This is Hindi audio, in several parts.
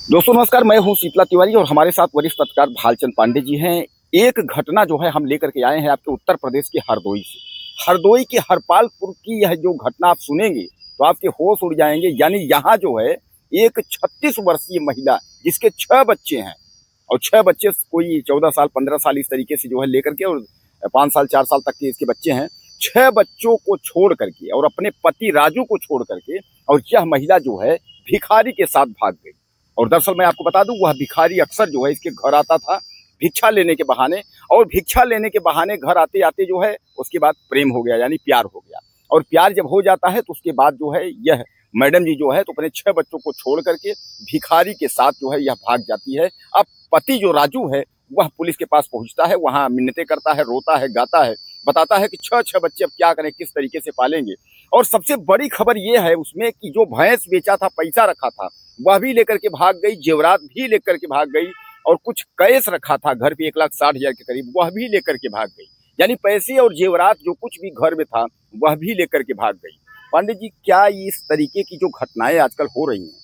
दोस्तों नमस्कार, मैं हूं शीतला तिवारी और हमारे साथ वरिष्ठ पत्रकार भालचंद पांडे जी हैं। एक घटना जो है हम लेकर के आए हैं आपके उत्तर प्रदेश के हरदोई से। हरदोई के हरपालपुर की यह जो घटना आप सुनेंगे तो आपके होश उड़ जाएंगे। यानी यहाँ जो है एक 36 वर्षीय महिला जिसके 6 बच्चे हैं और 6 बच्चे कोई 14 साल 15 साल इस तरीके से जो है लेकर के और 5 साल 4 साल तक के इसके बच्चे हैं। 6 बच्चों को छोड़ करके और अपने पति राजू को छोड़ करके और यह महिला जो है भिखारी के साथ भाग गई। और दरअसल मैं आपको बता दूं वह भिखारी अक्सर जो है इसके घर आता था भिक्षा लेने के बहाने, और भिक्षा लेने के बहाने घर आते आते जो है उसके बाद प्रेम हो गया, यानी प्यार हो गया। और प्यार जब हो जाता है तो उसके बाद जो है यह मैडम जी जो है तो अपने 6 बच्चों को छोड़ करके भिखारी के साथ जो है यह भाग जाती है। अब पति जो राजू है वह पुलिस के पास पहुंचता है, वहां मिन्नतें करता है, रोता है, गाता है, बताता है कि 6 बच्चे अब क्या करें, किस तरीके से पालेंगे। और सबसे बड़ी खबर यह है उसमें कि जो भैंस बेचा था, पैसा रखा था, वह भी लेकर के भाग गई, जेवरात भी लेकर के भाग गई, और कुछ कैश रखा था घर पे 1,60,000 के करीब, वह भी लेकर के भाग गई। यानी पैसे और जेवरात जो कुछ भी घर में था वह भी लेकर के भाग गई। पांडे जी, क्या इस तरीके की जो घटनाएं आजकल हो रही हैं,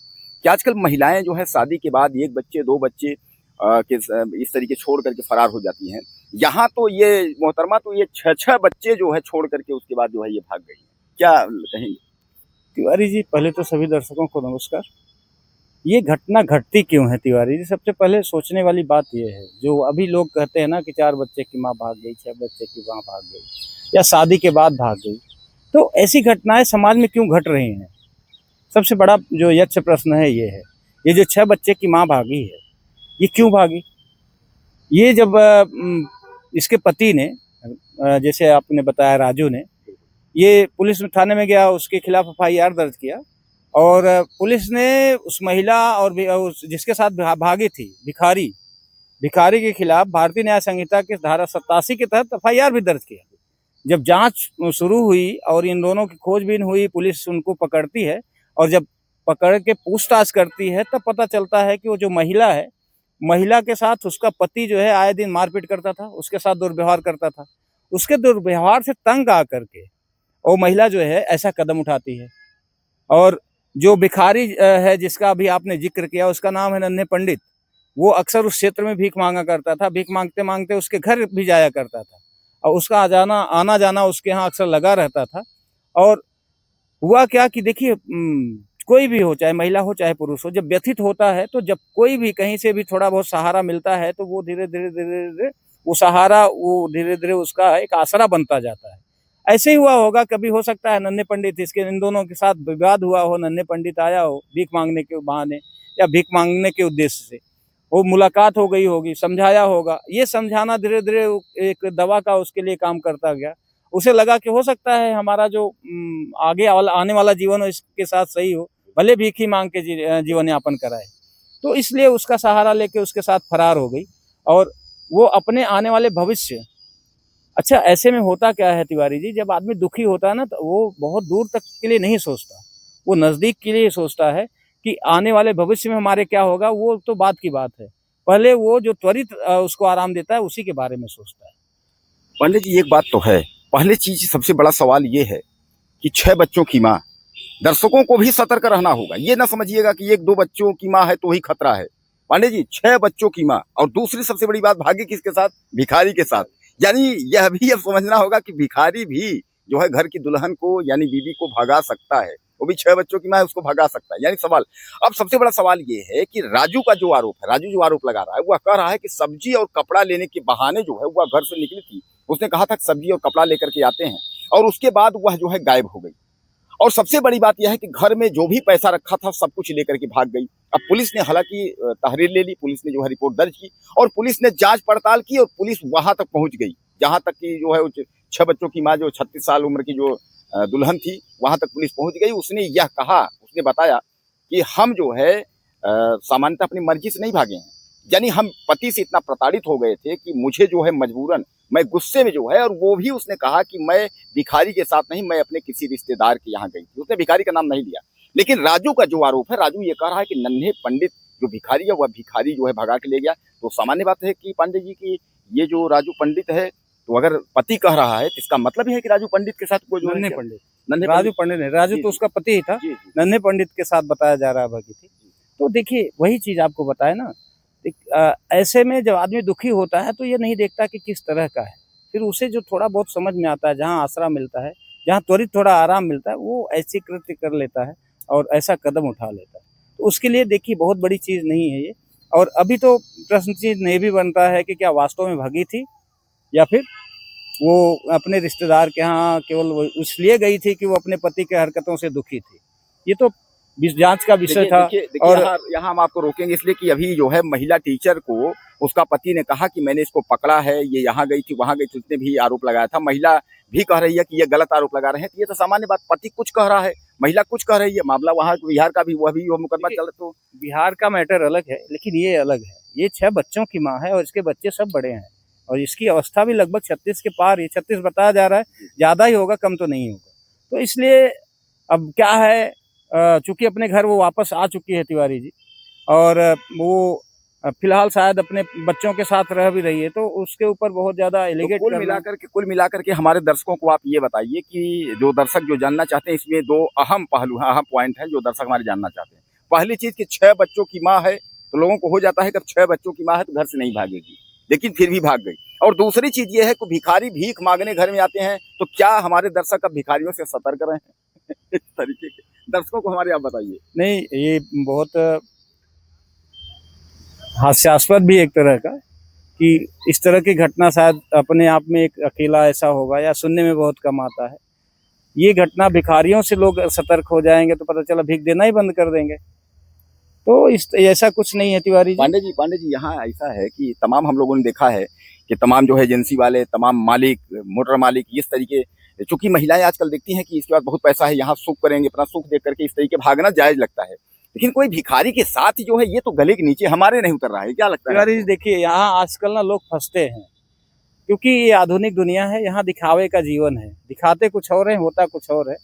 क्या आजकल महिलाएं जो है शादी के बाद 1 बच्चे 2 बच्चे के इस तरीके छोड़ करके फरार हो जाती हैं? यहाँ तो ये मोहतरमा तो ये 6 बच्चे जो है छोड़ करके उसके बाद जो है ये भाग गई है, क्या कहेंगे? तिवारी जी, पहले तो सभी दर्शकों को नमस्कार। ये घटना घटती क्यों है तिवारी जी? सबसे पहले सोचने वाली बात ये है, जो अभी लोग कहते हैं ना कि 4 बच्चे की माँ भाग गई, 6 बच्चे की माँ भाग गई या शादी के बाद भाग गई, तो ऐसी घटनाएं समाज में क्यों घट रही हैं? सबसे बड़ा जो यक्ष प्रश्न है ये है। ये जो 6 बच्चे की माँ भागी है, ये क्यों भागी? ये जब इसके पति ने, जैसे आपने बताया राजू ने, ये पुलिस थाने में गया, उसके खिलाफ FIR दर्ज किया, और पुलिस ने उस महिला और उस जिसके साथ भागी थी भिखारी के खिलाफ भारतीय न्याय संहिता के धारा 87 के तहत FIR भी दर्ज किया। जब जांच शुरू हुई और इन दोनों की खोजबीन हुई, पुलिस उनको पकड़ती है, और जब पकड़ के पूछताछ करती है तब पता चलता है कि वो जो महिला है, महिला के साथ उसका पति जो है आए दिन मारपीट करता था, उसके साथ दुर्व्यवहार करता था। उसके दुर्व्यवहार से तंग आकर के वो महिला जो है ऐसा कदम उठाती है। और जो भिखारी है जिसका अभी आपने जिक्र किया, उसका नाम है नन्हे पंडित। वो अक्सर उस क्षेत्र में भीख मांगा करता था, भीख मांगते मांगते उसके घर भी जाया करता था, और उसका आना जाना उसके यहाँ अक्सर लगा रहता था। और हुआ क्या कि देखिए, कोई भी हो, चाहे महिला हो चाहे पुरुष हो, जब व्यथित होता है तो जब कोई भी कहीं से भी थोड़ा बहुत सहारा मिलता है तो वो धीरे धीरे वो सहारा वो धीरे धीरे उसका एक आसरा बनता जाता है। ऐसे ही हुआ होगा, कभी हो सकता है नन्हे पंडित, इसके इन दोनों के साथ विवाद हुआ हो, नन्हे पंडित आया हो भीख मांगने के बहाने या भीख मांगने के उद्देश्य से, वो मुलाकात हो गई होगी, समझाया होगा। ये समझाना धीरे धीरे एक दवा का उसके लिए काम करता गया। उसे लगा कि हो सकता है हमारा जो आगे आने वाला जीवन हो इसके साथ सही हो, भले भीख ही मांग के जीवन यापन कराए। तो इसलिए उसका सहारा लेके उसके साथ फरार हो गई, और वो अपने आने वाले भविष्य। अच्छा, ऐसे में होता क्या है तिवारी जी, जब आदमी दुखी होता है ना तो वो बहुत दूर तक के लिए नहीं सोचता, वो नज़दीक के लिए सोचता है कि आने वाले भविष्य में हमारे क्या होगा। वो तो बात की बात है, पहले वो जो त्वरित उसको आराम देता है उसी के बारे में सोचता है। पांडे जी, एक बात तो है, पहले चीज सबसे बड़ा सवाल ये है कि 6 बच्चों की माँ, दर्शकों को भी सतर्क रहना होगा। ये ना समझिएगा कि 1-2 बच्चों की माँ है तो ही खतरा है। पांडे जी, 6 बच्चों की माँ, और दूसरी सबसे बड़ी बात, भागी किसके साथ? भिखारी के साथ। यानी यह भी अब समझना होगा कि भिखारी भी जो है घर की दुल्हन को यानी बीवी को भगा सकता है, वो भी 6 बच्चों की माँ है, उसको भगा सकता है। यानी सवाल, अब सबसे बड़ा सवाल ये है कि राजू का जो आरोप है, राजू जो आरोप लगा रहा है, वह कह रहा है कि सब्जी और कपड़ा लेने के बहाने जो है वह घर से निकली थी। उसने कहा था कि सब्जी और कपड़ा लेकर के आते हैं, और उसके बाद वह जो है गायब हो गई। और सबसे बड़ी बात यह है कि घर में जो भी पैसा रखा था सब कुछ लेकर के भाग गई। अब पुलिस ने हालांकि तहरीर ले ली, पुलिस ने जो है रिपोर्ट दर्ज की, और पुलिस ने जांच पड़ताल की, और पुलिस वहां तक पहुंच गई जहां तक कि जो है 6 बच्चों की माँ, जो 36 साल उम्र की जो दुल्हन थी, वहां तक पुलिस पहुंच गई। उसने यह कहा, उसने बताया कि हम जो है सामान्यतः अपनी मर्जी से नहीं भागे हैं, यानी हम पति से इतना प्रताड़ित हो गए थे कि मुझे जो है मजबूरन, मैं गुस्से में जो है, और वो भी उसने कहा कि मैं भिखारी के साथ नहीं, मैं अपने किसी रिश्तेदार के यहाँ गई थी। उसने भिखारी का नाम नहीं लिया। लेकिन राजू का जो आरोप है, राजू ये कह रहा है कि नन्हे पंडित जो भिखारी है वह भिखारी जो है भगा के ले गया। तो सामान्य बात है कि पांडे जी की ये जो राजू पंडित है, तो अगर पति कह रहा है तो इसका मतलब ही है कि राजू पंडित के साथ कोई जो राजू पंडित नहीं, राजू जी तो उसका पति ही था। जी जी नन्हे पंडित के साथ बताया जा रहा है भगी थी। तो देखिए वही चीज़ आपको बताया ना, ऐसे में जब आदमी दुखी होता है तो ये नहीं देखता कि किस तरह का है। फिर उसे जो थोड़ा बहुत समझ में आता है, जहाँ आसरा मिलता है, जहाँ त्वरित थोड़ा आराम मिलता है, वो ऐसे कृत्य कर लेता है और ऐसा कदम उठा लेता है। तो उसके लिए देखिए बहुत बड़ी चीज़ नहीं है ये। और अभी तो प्रश्न चिन्ह ये भी बनता है कि क्या वास्तव में भगी थी या फिर वो अपने रिश्तेदार के यहाँ केवल वो इसलिए गई थी कि वो अपने पति के हरकतों से दुखी थी। ये तो जांच का विषय देखिए था। देखिए देखिए और यहाँ हम आपको रोकेंगे इसलिए कि अभी जो है महिला टीचर को उसका पति ने कहा कि मैंने इसको पकड़ा है, ये यहाँ गई थी वहाँ गई थी, उसने भी आरोप लगाया था। महिला भी कह रही है कि ये गलत आरोप लगा रहे हैं। तो ये तो सामान्य बात, पति कुछ कह रहा है, महिला कुछ कह रही है। मामला वहाँ बिहार का भी वो मुकदमा चल तो बिहार का मैटर अलग है, लेकिन ये अलग है। ये 6 बच्चों की माँ है और इसके बच्चे सब बड़े हैं और इसकी अवस्था भी लगभग 36 के पार, ये 36 बताया जा रहा है, ज़्यादा ही होगा, कम तो नहीं होगा। तो इसलिए अब क्या है, चूंकि अपने घर वो वापस आ चुकी है तिवारी जी, और वो फिलहाल शायद अपने बच्चों के साथ रह भी रही है, तो उसके ऊपर बहुत ज़्यादा एलिगेट करना। कुल मिलाकर के हमारे दर्शकों को आप ये बताइए कि जो दर्शक जो जानना चाहते हैं, इसमें 2 अहम पहलू हैं, अहम पॉइंट हैं जो दर्शक हमारे जानना चाहते हैं। पहली चीज़ कि 6 बच्चों की माँ है, तो लोगों को हो जाता है कि अब 6 बच्चों की माँ है तो घर से नहीं भागेगी, लेकिन फिर भी भाग गई। और दूसरी चीज़ ये है कि भिखारी भीख मांगने घर में आते हैं, तो क्या हमारे दर्शक अब भिखारियों से सतर्क रहें? इस तरीके के दर्शकों को हमारे आप बताइए। नहीं, ये बहुत हास्यास्पद भी एक तरह का, कि इस तरह की घटना शायद अपने आप में एक अकेला ऐसा होगा या सुनने में बहुत कम आता है। ये घटना भिखारियों से लोग सतर्क हो जाएंगे तो पता चला भीख देना ही बंद कर देंगे। तो इस ऐसा कुछ नहीं है तिवारी जी। पांडे जी यहाँ ऐसा है कि तमाम हम लोगों ने देखा है कि तमाम जो है एजेंसी वाले, तमाम मालिक, मोटर मालिक, इस तरीके, चूंकि महिलाएं आजकल देखती हैं कि इसके बाद बहुत पैसा है, यहाँ सुख करेंगे, अपना सुख देख करके इस तरीके भागना जायज लगता है। लेकिन कोई भिखारी के साथ जो है ये तो गले के नीचे हमारे नहीं उतर रहा है, क्या लगता है? तिवारी जी देखिए, यहाँ आजकल ना लोग फंसते हैं, क्योंकि ये आधुनिक दुनिया है, यहाँ दिखावे का जीवन है, दिखाते कुछ और है, होता कुछ और है।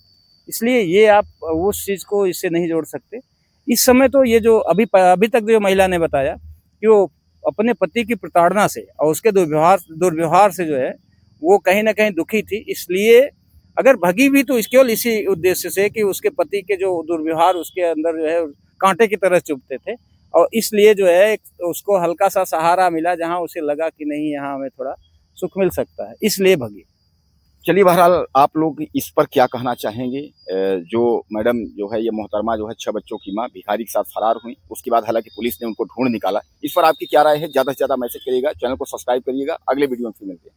इसलिए ये आप उस चीज को इससे नहीं जोड़ सकते। इस समय तो ये जो अभी तक जो महिला ने बताया कि वो अपने पति की प्रताड़ना से और उसके दुर्व्यवहार से जो है वो कहीं ना कहीं दुखी थी, इसलिए अगर भगी भी तो केवल इसी उद्देश्य से कि उसके पति के जो दुर्व्यवहार उसके अंदर जो है कांटे की तरह चुभते थे, और इसलिए जो है उसको हल्का सा सहारा मिला जहां उसे लगा कि नहीं यहाँ हमें थोड़ा सुख मिल सकता है, इसलिए भगी। चलिए, बहरहाल आप लोग इस पर क्या कहना चाहेंगे? जो मैडम जो है, ये मोहतरमा जो है 6 बच्चों की माँ भिखारी के साथ फरार हुई, उसके बाद हालांकि पुलिस ने उनको ढूंढ निकाला। इस पर आपकी क्या राय है? ज़्यादा से ज़्यादा मैसेज करिएगा, चैनल को सब्सक्राइब करिएगा। अगले वीडियो में फिर मिलते हैं।